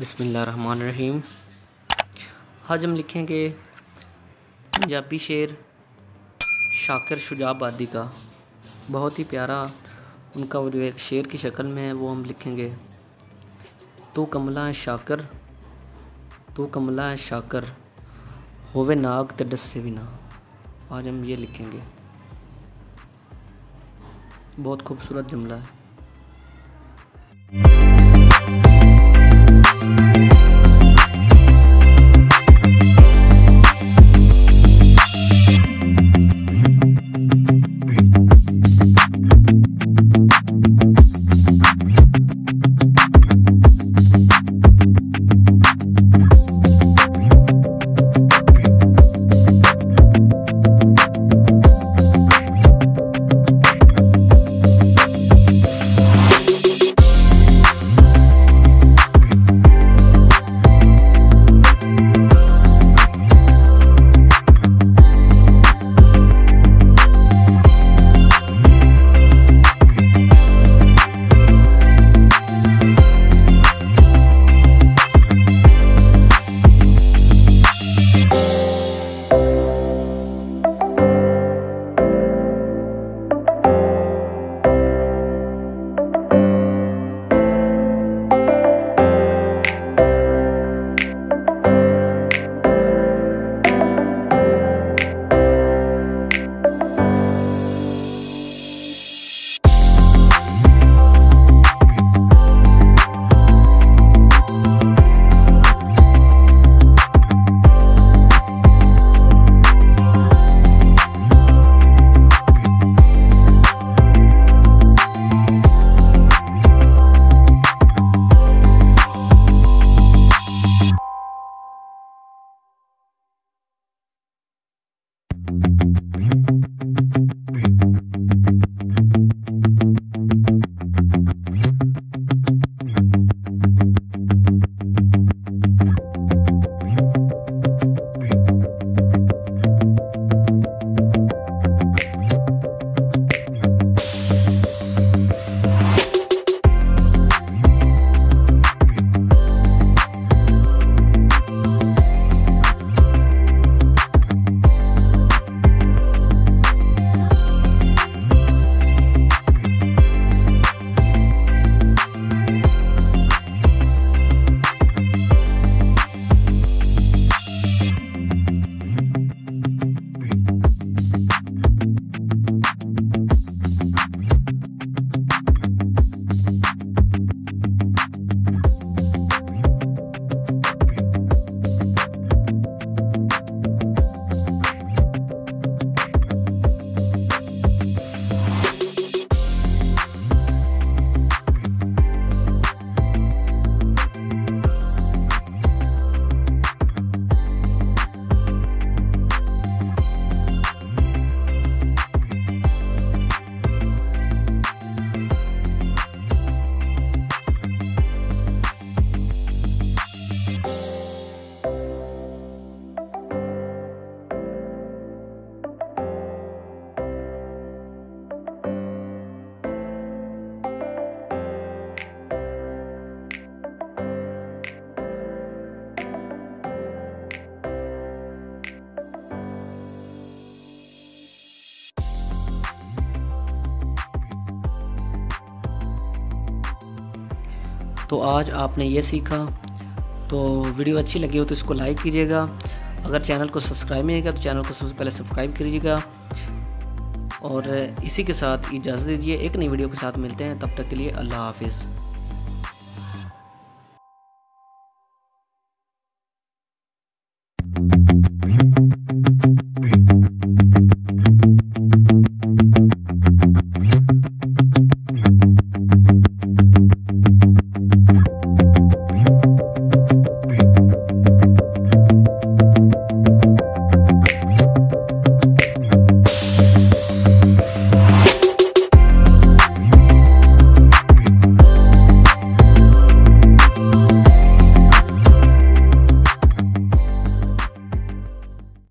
बिस्मिल्लाहिर्रहमानिर्रहीम। आज हम लिखेंगे पंजाबी शेर शाकिर शुजा abadi का। बहुत ही प्यारा उनका वो एक शेर की शक्ल में है, वो हम लिखेंगे। तू कमला है शाकिर, तू कमला है शाकिर, hovy नाग ते डस्से भी ना। आज हम ये लिखेंगे। बहुत खूबसूरत जुमला है। तो आज आपने ये सीखा। तो वीडियो अच्छी लगी हो तो इसको लाइक कीजिएगा। अगर चैनल को सब्सक्राइब नहीं किया तो चैनल को सबसे पहले सब्सक्राइब कीजिएगा। और इसी के साथ इजाज़त दीजिए, एक नई वीडियो के साथ मिलते हैं। तब तक के लिए अल्लाह हाफिज़।